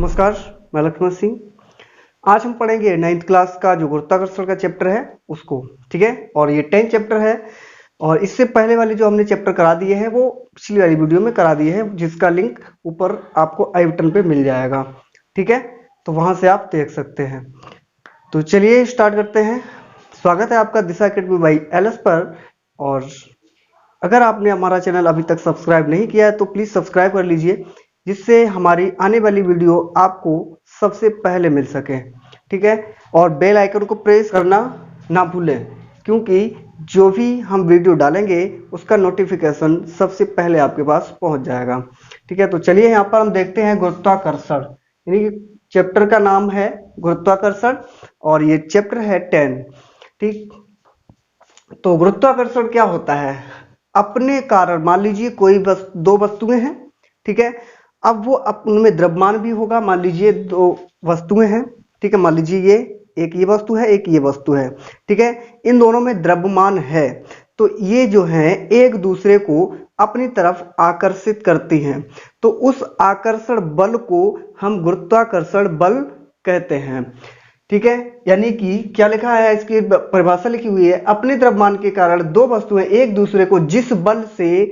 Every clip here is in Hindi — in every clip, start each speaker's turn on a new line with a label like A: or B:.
A: नमस्कार, मैं लक्ष्मण सिंह। आज हम पढ़ेंगे 9th क्लास का जो गुरुत्वाकर्षण का चैप्टर है उसको, ठीक है। और ये 10th चैप्टर है और इससे पहले वाले जो हमने चैप्टर करा दिए हैं वो पिछली वाली वीडियो में करा दिए हैं, जिसका लिंक ऊपर आपको आई बटन पे मिल जाएगा, ठीक है। तो वहां से आप देख सकते हैं। तो चलिए स्टार्ट करते हैं। स्वागत है आपका दिशा एकेडमी बाई एलएस पर। और अगर आपने हमारा चैनल अभी तक सब्सक्राइब नहीं किया है तो प्लीज सब्सक्राइब कर लीजिए, जिससे हमारी आने वाली वीडियो आपको सबसे पहले मिल सके, ठीक है। और बेल आइकन को प्रेस करना ना भूलें, क्योंकि जो भी हम वीडियो डालेंगे उसका नोटिफिकेशन सबसे पहले आपके पास पहुंच जाएगा, ठीक है। तो चलिए यहाँ पर हम देखते हैं गुरुत्वाकर्षण, यानी कि चैप्टर का नाम है गुरुत्वाकर्षण और ये चैप्टर है 10, ठीक। तो गुरुत्वाकर्षण क्या होता है? अपने कारण, मान लीजिए कोई दो वस्तुएं हैं, ठीक है। अब वो उनमें द्रव्यमान भी होगा। मान लीजिए दो वस्तुएं हैं, ठीक है। मान लीजिए ये वस्तु है, एक ये वस्तु है, ठीक है। इन दोनों में द्रव्यमान है, तो ये जो है एक दूसरे को अपनी तरफ आकर्षित करती हैं। तो उस आकर्षण बल को हम गुरुत्वाकर्षण बल कहते हैं, ठीक है। यानी कि क्या लिखा है, इसकी परिभाषा लिखी हुई है, अपने द्रव्यमान के कारण दो वस्तुएं एक दूसरे को जिस बल से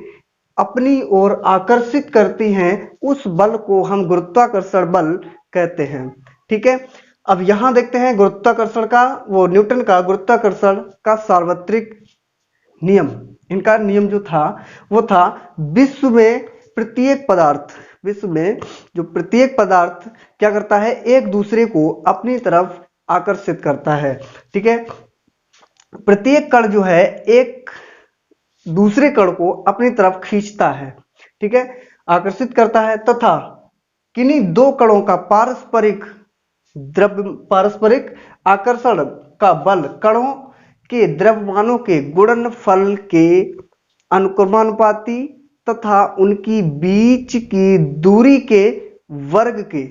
A: अपनी ओर आकर्षित करती हैं उस बल को हम गुरुत्वाकर्षण बल कहते हैं, ठीक है। अब यहां देखते हैं गुरुत्वाकर्षण का, वो न्यूटन का गुरुत्वाकर्षण का सार्वत्रिक नियम। इनका नियम जो था वो था विश्व में जो प्रत्येक पदार्थ क्या करता है, एक दूसरे को अपनी तरफ आकर्षित करता है, ठीक है। प्रत्येक कण जो है एक दूसरे कण को अपनी तरफ खींचता है, ठीक है, आकर्षित करता है, तथा किन्हीं दो कणों का पारस्परिक आकर्षण का बल कणों के द्रव्यमानों के गुणनफल के अनुक्रमानुपाती तथा उनकी बीच की दूरी के वर्ग के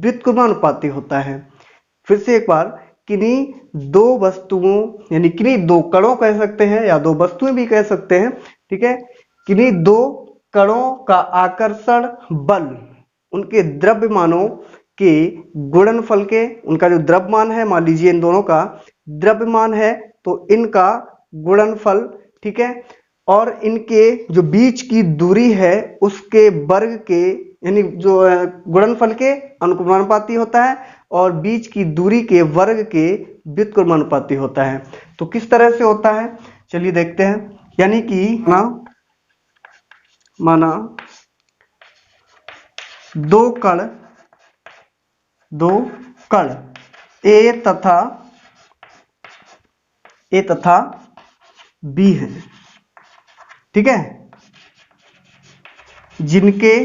A: व्युत्क्रमानुपाती होता है। फिर से एक बार, किन्हीं दो वस्तुओं यानी किन्हीं दो कणों कह सकते हैं या दो वस्तुएं भी कह सकते हैं, ठीक है। किन्हीं दो कणों का आकर्षण बल उनके द्रव्यमानों के गुणनफल के, उनका जो द्रव्यमान है, मान लीजिए इन दोनों का द्रव्यमान है तो इनका गुणनफल, ठीक है। और इनके जो बीच की दूरी है उसके वर्ग के, यानी जो गुणनफल के अनुक्रमानुपाती होता है और बीच की दूरी के वर्ग के व्युत्क्रमानुपाती होता है। तो किस तरह से होता है चलिए देखते हैं। यानी कि माना दो कण ए तथा बी है, ठीक है, जिनके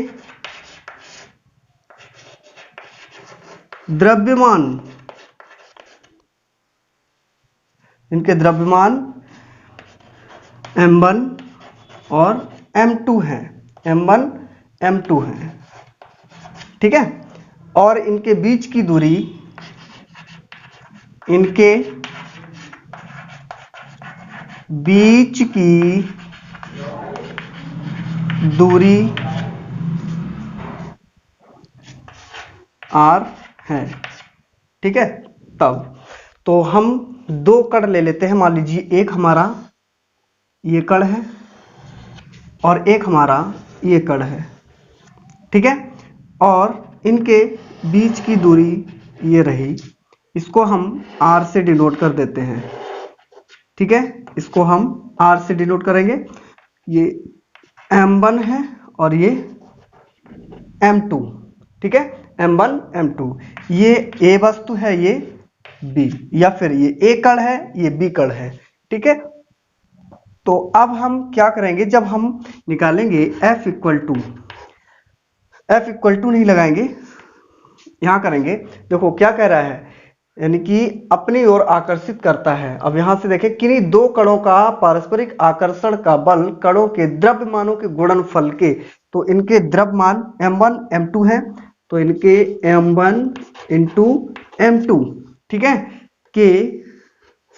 A: द्रव्यमान m1 और m2 है, ठीक है। और इनके बीच की दूरी, r है, ठीक है। तब तो हम दो कण ले लेते हैं। मान लीजिए एक हमारा ये कण है और एक हमारा ये कण है, ठीक है। और इनके बीच की दूरी ये रही, इसको हम r से डिनोट कर देते हैं, ठीक है। इसको हम r से डिनोट करेंगे। ये m1 है और ये m2, ठीक है, m1 m2। ये a वस्तु है, ये b, या फिर ये a कण है, ये b कण है, ठीक है। तो अब हम क्या करेंगे, जब हम निकालेंगे F इक्वल टू नहीं लगाएंगे, यहां करेंगे। देखो क्या कह रहा है, यानी कि अपनी ओर आकर्षित करता है। अब यहां से देखें, किन्हीं दो कणों का पारस्परिक आकर्षण का बल कणों के द्रव्यमानों के गुणनफल के, तो इनके द्रव्यमान m1 m2 है, तो इनके m1 इंटू m2, ठीक है, के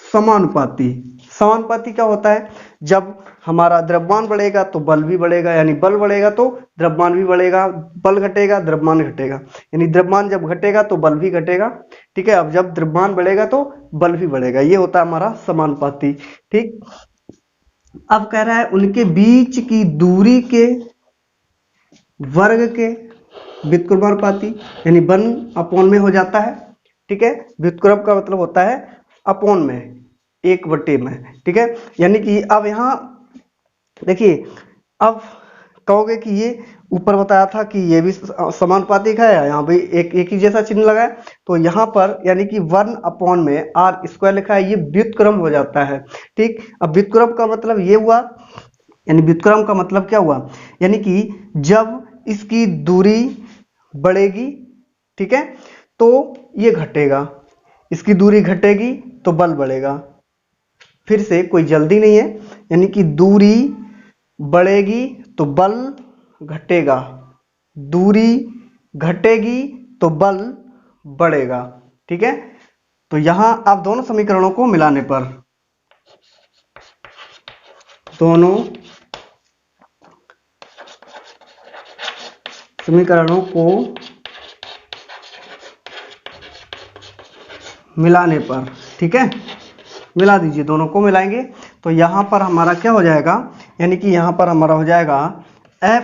A: समानुपाती समानुपाती क्या होता है? जब हमारा द्रव्यमान बढ़ेगा तो बल भी बढ़ेगा, यानी बल बढ़ेगा तो द्रव्यमान भी बढ़ेगा, बल घटेगा द्रव्यमान घटेगा, यानी द्रव्यमान जब घटेगा तो बल भी घटेगा। ठीक है, अब जब द्रव्यमान बढ़ेगा तो बल भी बढ़ेगा, ये होता है हमारा समानुपाती। ठीक, अब कह रहा है उनके बीच की दूरी के वर्ग के व्युत्क्रमानुपाती, यानी 1 में हो जाता है। ठीक है, व्युत्क्रम का मतलब होता है अपॉन में, 1/में। ठीक है, यानी कि अब यहाँ देखिए, अब कहोगे कि ये ऊपर बताया था कि ये भी समानुपातिक है, यहाँ भी एक ही जैसा चिन्ह लगा है, तो यहाँ पर यानी कि 1/r² लिखा है, ये व्युत्क्रम हो जाता है। ठीक, अब व्युत्क्रम का मतलब ये हुआ, यानी व्युत्क्रम का मतलब क्या हुआ, यानी कि जब इसकी दूरी बढ़ेगी, ठीक है, तो ये घटेगा, इसकी दूरी घटेगी तो बल बढ़ेगा। फिर से कोई जल्दी नहीं है, यानी कि दूरी बढ़ेगी तो बल घटेगा, दूरी घटेगी तो बल बढ़ेगा। ठीक है, तो यहां आप दोनों समीकरणों को मिलाने पर, दोनों समीकरणों को मिलाने पर, ठीक है, मिला दीजिए, दोनों को मिलाएंगे तो यहां पर हमारा क्या हो जाएगा, यानी कि यहां पर हमारा हो जाएगा F,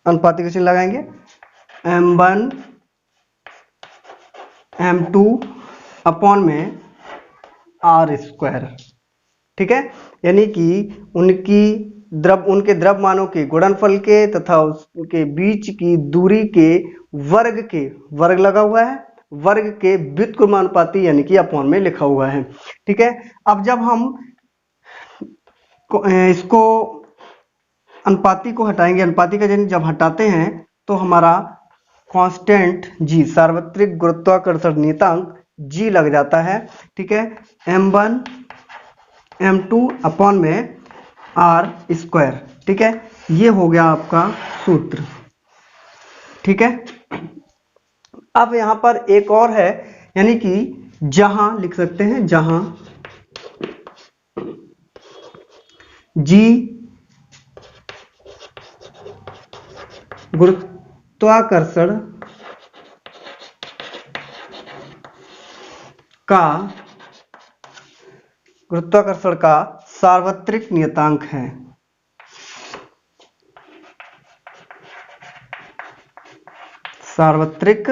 A: अनुपाती का चिन्ह लगाएंगे, m1 m2 अपॉन में r²। ठीक है, यानी कि उनके द्रव्यमानों के गुणनफल के तथा उसके बीच की दूरी के वर्ग लगा हुआ है, वर्ग के व्युत्क्रमानुपाती यानी कि अपॉन में लिखा हुआ है। ठीक है, अब जब हम इसको अनुपाती को हटाएंगे, अनुपाती का चिन्ह जब हटाते हैं तो हमारा कांस्टेंट g, सार्वत्रिक गुरुत्वाकर्षण नियतांक g लग जाता है। ठीक है, m1 m2 अपॉन में r²। ठीक है, ये हो गया आपका सूत्र। ठीक है, अब यहां पर एक और है, यानी कि जहां लिख सकते हैं, जहां g गुरुत्वाकर्षण का सार्वत्रिक नियतांक है। सार्वत्रिक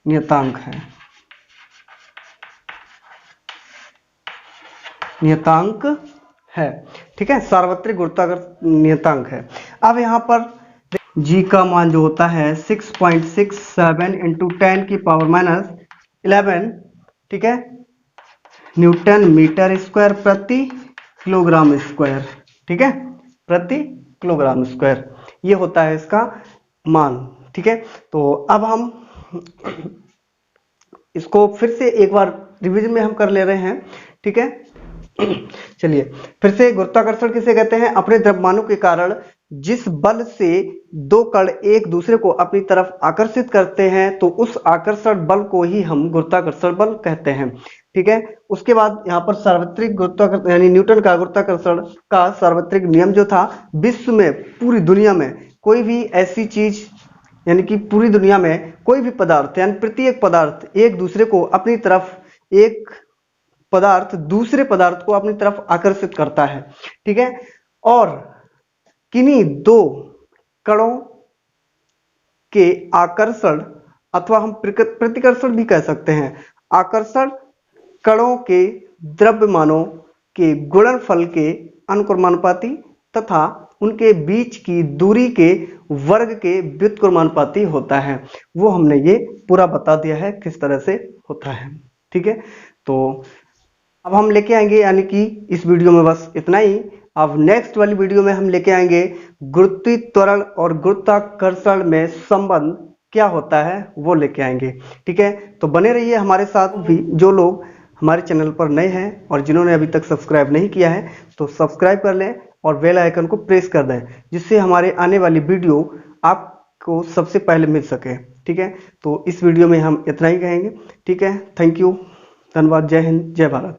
A: नियतांक है, नियतांक है। ठीक है, सार्वत्रिक गुरुत्वाकर्षण नियतांक है। अब यहां पर g का मान जो होता है 6.67 इंटू 10⁻⁻11, ठीक है, न्यूटन मीटर स्क्वायर प्रति किलोग्राम स्क्वायर। ठीक है, प्रति किलोग्राम स्क्वायर, ये होता है इसका मान। ठीक है, तो अब हम इसको फिर से एक बार रिवीजन में हम कर ले रहे हैं। ठीक है, चलिए फिर से, गुरुत्वाकर्षण किसे कहते हैं? अपने द्रव्यमानों के कारण जिस बल से दो कण एक दूसरे को अपनी तरफ आकर्षित करते हैं, तो उस आकर्षण बल को ही हम गुरुत्वाकर्षण बल कहते हैं। ठीक है, उसके बाद यहाँ पर सार्वत्रिक गुरुत्वाकर्षण यानी न्यूटन का गुरुत्वाकर्षण का सार्वत्रिक नियम जो था, विश्व में पूरी दुनिया में कोई भी ऐसी चीज, यानी कि पूरी दुनिया में कोई भी पदार्थ, यानी प्रत्येक पदार्थ एक दूसरे को अपनी तरफ, एक पदार्थ दूसरे पदार्थ को अपनी तरफ आकर्षित करता है। ठीक है, और किन्हीं दो कणों के आकर्षण, अथवा हम प्रतिकर्षण भी कह सकते हैं, आकर्षण कणों के द्रव्यमानों के गुणनफल के अनुक्रमानुपाती तथा उनके बीच की दूरी के वर्ग के व्युत्क्रमानुपाती होता है। वो हमने ये पूरा बता दिया है किस तरह से होता है। ठीक है, तो अब हम लेके आएंगे, यानी कि इस वीडियो में बस इतना ही। अब नेक्स्ट वाली वीडियो में हम लेके आएंगे गुरुत्वाकर्षण और गुरुत्वाकर्षण में संबंध क्या होता है, वो लेके आएंगे। ठीक है, तो बने रहिए हमारे साथ भी। जो लोग हमारे चैनल पर नए हैं और जिन्होंने अभी तक सब्सक्राइब नहीं किया है, तो सब्सक्राइब कर लें और बेल आइकन को प्रेस कर दें, जिससे हमारे आने वाली वीडियो आपको आपको सबसे पहले मिल सके। ठीक है, तो इस वीडियो में हम इतना ही कहेंगे। ठीक है, थैंक यू, धन्यवाद, जय हिंद, जय भारत।